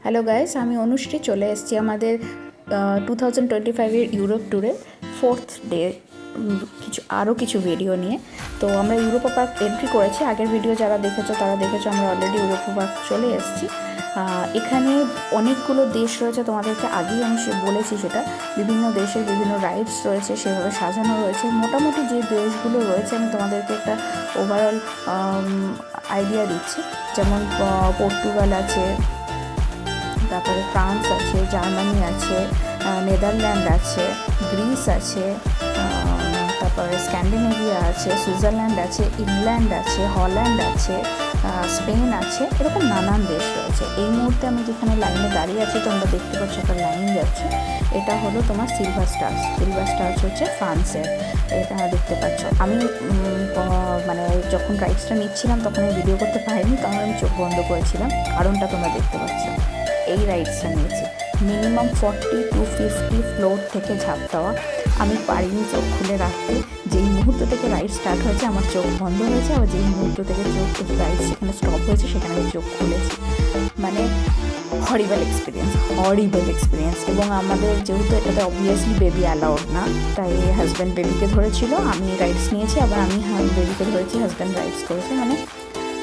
Hello guys, আমি অনুশ্রী চলে এসেছি আমাদের 2025-এর ইউরোপ ট্যুরের 4th ডে কিছু ভিডিও নিয়ে। তো আমরা ইউরোপা পার্ক এন্ট্রি করেছি। আগের ভিডিও যারা দেখেছো তারা দেখেছো আমরা অলরেডি ইউরোপা পার্ক চলে এসেছি। এখানে অনেকগুলো দেশ রয়েছে, তোমাদেরকে আগেই আমি বলেছি সেটা। বিভিন্ন দেশের বিভিন্ন রাইডস রয়েছে, সেভাবে সাজানো রয়েছে। মোটামুটি যে দেশগুলো রয়েছে আমি তোমাদেরকে একটা ওভারঅল আইডিয়া দিচ্ছি। যেমন পর্তুগাল আছে, তারপরে ফ্রান্স আছে, জার্মানি আছে, নেদারল্যান্ড আছে, গ্রিস আছে, তারপরে স্ক্যান্ডিনেভিয়া আছে, সুইজারল্যান্ড আছে, ইংল্যান্ড আছে, হল্যান্ড আছে, স্পেন আছে, এরকম নানান দেশ রয়েছে। এই মুহূর্তে আমি যেখানে লাইনে দাঁড়িয়ে আছি, তোমরা দেখতে পাচ্ছ একটা লাইন যাচ্ছে, এটা হলো তোমার সিলভার স্টার্স হচ্ছে ফ্রান্সের। এটা দেখতে পাচ্ছ। আমি মানে যখন রাইডসটা নিচ্ছিলাম তখন আমি ভিডিও করতে পারিনি, কারণ আমি চোখ বন্ধ করেছিলাম। কারণটা তোমরা দেখতে পাচ্ছ। এই রাইডসটা নিয়েছি মিনিমাম 40 to 50 ফ্লোর থেকে ঝাঁপ দেওয়া। আমি পারিনি চোখ খুলে রাখতে। যেই মুহূর্ত থেকে রাইড স্টার্ট হয়েছে আমার চোখ বন্ধ হয়েছে, আবার যেই মুহূর্ত থেকে রাইড সেখানে স্টপ হয়েছে সেখানে আমি চোখ খুলেছি। মানে হরিবল এক্সপিরিয়েন্স। এবং আমাদের যেহেতু এটাতে অবভিয়াসলি বেবি অ্যালাউড না, তাই হাজব্যান্ড বেবিকে ধরেছিল, আমি রাইডস নিয়েছি, আবার আমি বেবিকে ধরেছি, হাজব্যান্ড রাইডস করেছে। মানে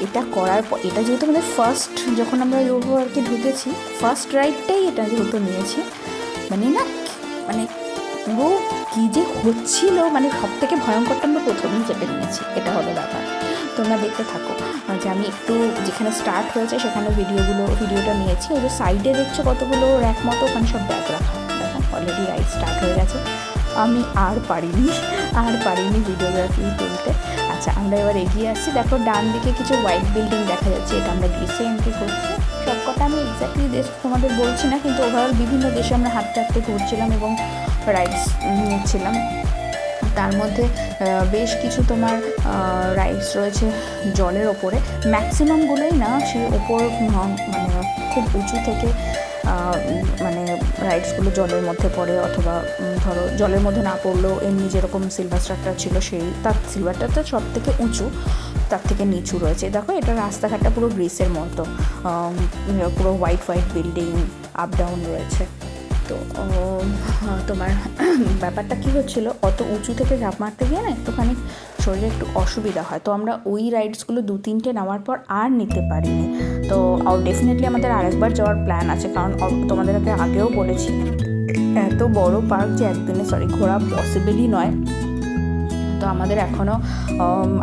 এটা করার পর, এটা যেহেতু আমাদের ফার্স্ট, যখন আমরা ইউরোপা পার্কে ঢুকেছি ফার্স্ট রাইডটাই এটা যেহেতু নিয়েছি, মানে পুরো কী যে হচ্ছিল, মানে সব থেকে ভয়ঙ্করটা আমরা প্রথমেই চেপে নিয়েছি। এটা হলো ব্যাপার। তোমরা দেখতে থাকো যে আমি একটু যেখানে স্টার্ট হয়েছে সেখানে ভিডিওটা নিয়েছি। ওই যে সাইডে দেখছো কতগুলো র্যাক মতো, ওখানে সব ব্যাগ রাখা। দেখো অলরেডি রাইড স্টার্ট হয়ে গেছে। আমি আর পারিনি ভিডিওগ্রাফি তুলতে। আচ্ছা, আমরা এবার এগিয়ে আসছি। দেখো ডান দিকে কিছু হোয়াইট বিল্ডিং দেখা যাচ্ছে, এটা আমরা গ্রিসে এন্ট্রি করছি। সব কথা আমি এক্স্যাক্টলি দেশ তোমাদের বলছি না, কিন্তু ওভারঅল বিভিন্ন দেশে আমরা হাঁটতে ঘুরছিলাম এবং রাইডস নিচ্ছিলাম। তার মধ্যে বেশ কিছু তোমার রাইডস রয়েছে জলের ওপরে, ম্যাক্সিমামগুলোই না সে ওপর মানে খুব উঁচু থেকে মানে রাইডসগুলো জলের মধ্যে পড়ে, অথবা ধরো জলের মধ্যে না পড়লেও এমনি যেরকম সিলভার স্টারটা ছিল তার সিলভারটা তো সব থেকে উঁচু, তার থেকে নিচু রয়েছে। দেখো এটা রাস্তাঘাটটা পুরো গ্রিসের মতো, পুরো হোয়াইট বিল্ডিং আপ ডাউন রয়েছে। তো তোমার ব্যাপারটা কী হচ্ছিলো, অত উঁচু থেকে ঝাঁপ মারতে গিয়ে না একটুখানি শরীরে একটু অসুবিধা হয়। তো আমরা ওই রাইডসগুলো 2-3টে নেওয়ার পর আর নিতে পারিনি। তো ডেফিনেটলি আমাদের আরেকবার যাওয়ার প্ল্যান আছে, কারণ তোমাদেরকে আগেও বলেছি এত বড় পার্ক যে একদিনে ঘোরা পসিবলই নয়। তো আমাদের এখনও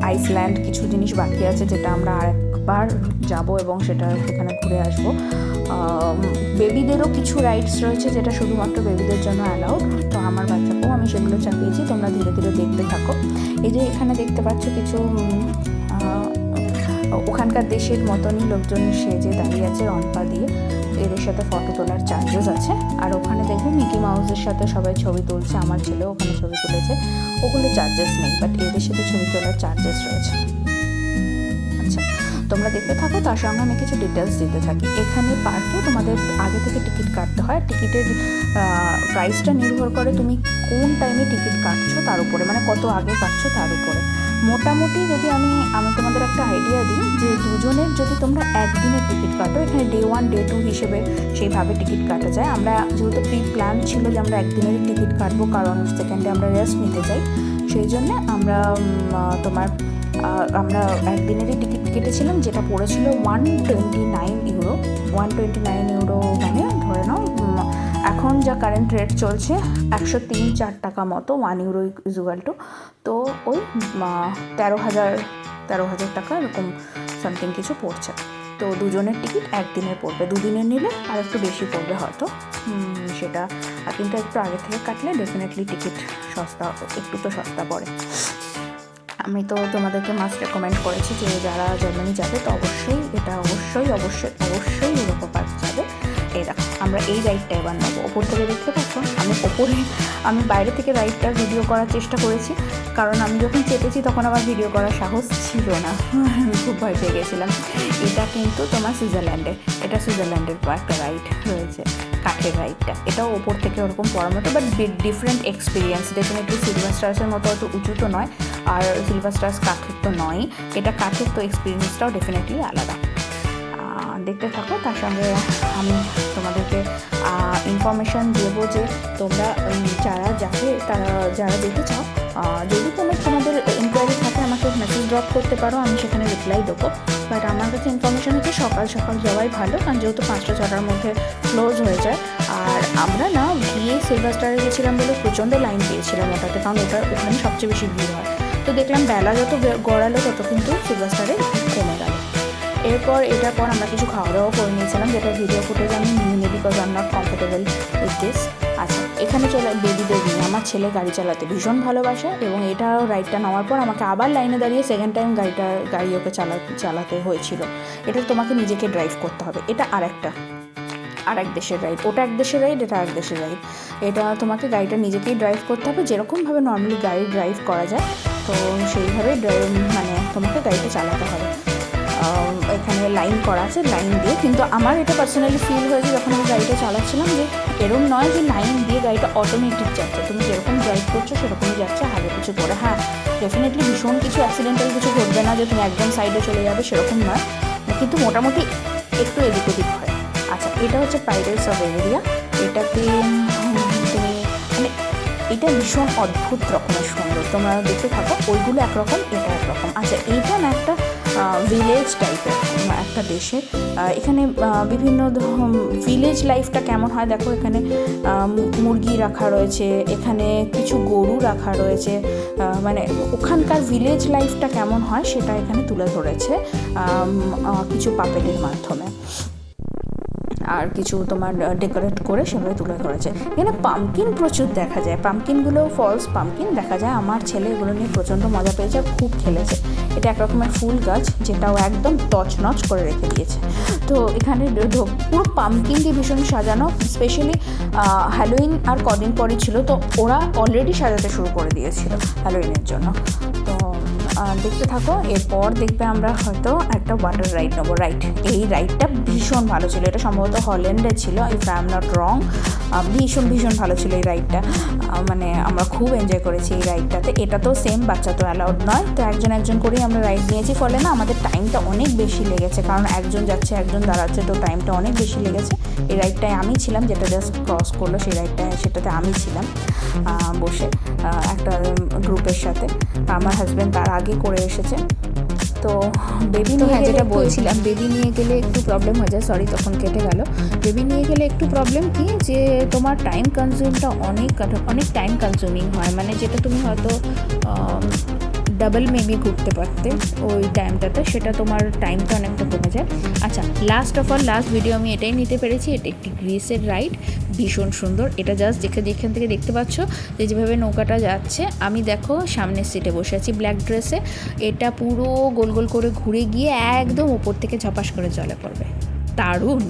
আইসল্যান্ড কিছু জিনিস বাকি আছে, যেটা আমরা আরেকবার যাব এবং সেখানে ঘুরে আসবো। বেবিদেরও কিছু রাইডস রয়েছে যেটা শুধুমাত্র বেবিদের জন্য অ্যালাউড। তো আমার বাচ্চাকেও আমি সেগুলো চাপিয়েছি, তোমরা ধীরে ধীরে দেখতে থাকো। এই যে এখানে দেখতে পাচ্ছ কিছু ওখানকার দেশের মতনই লোকজন সেজে দাঁড়িয়ে আছে রনপা দিয়ে। এদের সাথে ফটো তোলার চার্জেস আছে। আর ওখানে দেখবে মিকি মাউসের সাথে সবাই ছবি তুলছে, আমার ছেলেও ওখানে ছবি তুলেছে। ওগুলো চার্জেস নেই, বাট এদের সাথে ছবি তোলার চার্জেস রয়েছে। আচ্ছা, তোমরা দেখতে থাকো, তার সঙ্গে আমি কিছু ডিটেলস দিতে থাকি। এখানে পার্কে তোমাদের আগে থেকে টিকিট কাটতে হয়। টিকিটের প্রাইসটা নির্ভর করে তুমি কোন টাইমে টিকিট কাটছো তার উপরে, মানে কত আগে কাটছো তার উপরে। মোটামুটি যদি আমি তোমাদের একটা আইডিয়া দিই, যে দুজনের যদি তোমরা একদিনের টিকিট কাটো, এখানে ডে 1 ডে 2 হিসেবে সেইভাবে টিকিট কাটা যায়। আমরা যেহেতু প্ল্যান ছিল যে আমরা একদিনেরই টিকিট কাটবো, কারণ সেকেন্ডে আমরা রেস্ট নিতে চাই, সেই জন্যে আমরা একদিনেরই টিকিট কেটেছিলাম, যেটা পড়েছিল 129 ইউরো। 129 ইউরো মানে ধরে নাও এখন যা কারেন্ট রেট চলছে 103-104 টাকা মতো, 1 ইউরো ইকুয়াল টু, তো ওই 13,000 টাকা এরকম সামথিং কিছু পড়ছে। তো দুজনের টিকিট একদিনের পড়বে, দুদিনের নিলে আর একটু বেশি পড়বে হয়তো সেটা। আর কিন্তু একটু আগে থেকে কাটলে ডেফিনেটলি টিকিট একটু তো সস্তা পড়ে। আমি তো তোমাদেরকে মাস্ট রেকমেন্ড করেছি যে যারা জার্মানি যাবে তো অবশ্যই ইউরোপা পার্ক যাবে। এই দেখো আমরা এই রাইডটা এবার নেবো। ওপর থেকে দেখতে পাচ্ছ, আমি বাইরে থেকে রাইডটার ভিডিও করার চেষ্টা করেছি, কারণ আমি যখন চেপেছি তখন আমার ভিডিও করার সাহস ছিল না, আমি খুব ভয় পেয়ে গেছিলাম। এটা কিন্তু তোমার সুইজারল্যান্ডের একটা রাইড রয়েছে, কাঠের রাইডটা। এটাও ওপর থেকে ওরকম পড়ার মতো, but different experience. Definitely silver স্টার্সের মতো অত উঁচু তো নয়, আর সিলভার স্টার্স কাঠের তো নয়, এটা কাঠের, তো এক্সপিরিয়েন্সটাও ডেফিনেটলি আলাদা। দেখতে থাকো। তার সঙ্গে আমি তোমাদেরকে ইনফরমেশান দেবো যে তোমরা যারা যেতে চাও, যদি তোমাদের ইনকোয়ারি থাকে আমাকে মেসেজ ড্রপ করতে পারো, আমি সেখানে রিপ্লাই দেবো। বাট আমার কাছে ইনফরমেশান হচ্ছে সকাল সকাল যাওয়াই ভালো, কারণ যেহেতু 5টা-6টার মধ্যে ক্লোজ হয়ে যায়। আর আমরা না গিয়ে সিলভার স্টারে গেছিলাম বলে প্রচণ্ড লাইন পেয়েছিলাম ওটাতে, কারণ ওখানে সবচেয়ে বেশি ভিড় হয়। তো দেখলাম বেলা যত গড়ালো তত কিন্তু সিলভার স্টারে কমে গেল। এটার পর আমরা কিছু খাওয়া দাওয়া করে নিয়েছিলাম, যেটা ভিডিও ফুটেজ আমি নিইনি because I am not comfortable with this. আচ্ছা, এখানে বেবিদের নিয়ে আমার ছেলে গাড়ি চালাতে ভীষণ ভালোবাসে, এবং এটা রাইডটা নেওয়ার পর আমাকে আবার লাইনে দাঁড়িয়ে সেকেন্ড টাইম গাড়ি ওকে চালাতে হয়েছিল। এটা তোমাকে নিজেকে ড্রাইভ করতে হবে। এটা আরেক দেশের রাইড, ওটা এক দেশের রাইড, এটা আরেক দেশের রাইড। এটা তোমাকে গাড়িটা নিজেকেই ড্রাইভ করতে হবে, যেরকমভাবে নর্মালি গাড়ি ড্রাইভ করা যায়, তো সেইভাবে তোমাকে গাড়িটা চালাতে হবে। এখানে লাইন করা আছে, লাইন দিয়ে, কিন্তু আমার এটা পার্সোনালি ফিল হয়েছে যখন আমি গাড়িটা চালাচ্ছিলাম যে এরকম নয় যে লাইন দিয়ে গাড়িটা অটোমেটিক যাচ্ছে, তুমি যেরকম ড্রাইভ করছো সেরকমই যাচ্ছে আগে কিছু করে। হ্যাঁ, ডেফিনেটলি ভীষণ কিছু অ্যাক্সিডেন্টাল কিছু ঘটবে না যে তুমি একদম সাইডে চলে যাবে, সেরকম নয়, কিন্তু মোটামুটি একটু এদিক ওদিক হয়। আচ্ছা, এটা হচ্ছে পাইরেটস অফ এভারিয়া। এটাতে তুমি এটা ভীষণ অদ্ভুত রকমের সুন্দর, তোমরা দেখতে থাকো। ওইগুলো একরকম, এটা একরকম। আচ্ছা, এইটা না একটা ভিলেজ টাইপের একটা দেশে, এখানে বিভিন্ন ভিলেজ লাইফটা কেমন হয় দেখো। এখানে মুরগি রাখা রয়েছে, এখানে কিছু গরু রাখা রয়েছে, ওখানকার ভিলেজ লাইফটা কেমন হয় সেটা এখানে তুলে ধরেছে কিছু পাপেটের মাধ্যমে, আর কিছু তোমার ডেকোরেট করে সেভাবে তুলে ধরেছে। এখানে পামকিন প্রচুর দেখা যায়, পামকিনগুলো ফলস পামকিন দেখা যায়। আমার ছেলে এগুলো নিয়ে প্রচণ্ড মজা পেয়েছে, খুব খেলেছে। এটা এক রকমের ফুল গাছ, যেটাও একদম তছনছ করে রেখে দিয়েছে। তো এখানে পুরো পামকিন দিয়ে ভীষণ সাজানো, স্পেশালি হ্যালোইন আর কদিন পরই ছিল, তো ওরা অলরেডি সাজাতে শুরু করে দিয়েছিল হ্যালোইনের জন্য। তো দেখতে থাকো। এরপর দেখবে আমরা হয়তো একটা ওয়াটার রাইড নেবো। এই রাইডটা ভীষণ ভালো ছিল, এটা সম্ভবত হল্যান্ডে ছিল, if I am not wrong. ভীষণ ভালো ছিল এই রাইডটা, আমরা খুব এনজয় করেছি এই রাইডটাতে। এটা তো সেম, বাচ্চা তো অ্যালাউড নয়, তো একজন করেই আমরা রাইড নিয়েছি, ফলে না আমাদের টাইমটা অনেক বেশি লেগেছে, কারণ একজন যাচ্ছে একজন দাঁড়াচ্ছে, তো টাইমটা অনেক বেশি লেগেছে। এই রাইডটায় আমি ছিলাম, যেটা জাস্ট ক্রস করলো সেই রাইডটায়, সেটাতে আমি ছিলাম বসে একটা গ্রুপের সাথে। আমার হাজব্যান্ড তার আগে করে এসেছে। তো বেবি নিয়ে যেটা বলছিলাম, বেবি নিয়ে গেলে একটু প্রবলেম হয়ে যায়, সরি তখন কেটে গেল। বেবি নিয়ে গেলে একটু প্রবলেম কি, যে তোমার টাইম কনজিউমটা অনেক টাইম কনজিউমিং হয়, যেটা তুমি হয়তো ডাবল মেবি ঘুরতে পারতে ওই টাইমটাতে, সেটা তোমার টাইমটা অনেকটা কমে যায়। আচ্ছা, লাস্ট ভিডিও আমি এটাই নিতে পেরেছি। এটা একটি গ্রিসের রাইড, ভীষণ সুন্দর। এটা জাস্ট যেখান থেকে দেখতে পাচ্ছ যে যেভাবে নৌকাটা যাচ্ছে, আমি দেখো সামনের সিটে বসে আছি ব্ল্যাক ড্রেসে। এটা পুরো গোল গোল করে ঘুরে গিয়ে একদম ওপর থেকে ঝপাস করে জলে পড়বে, দারুণ।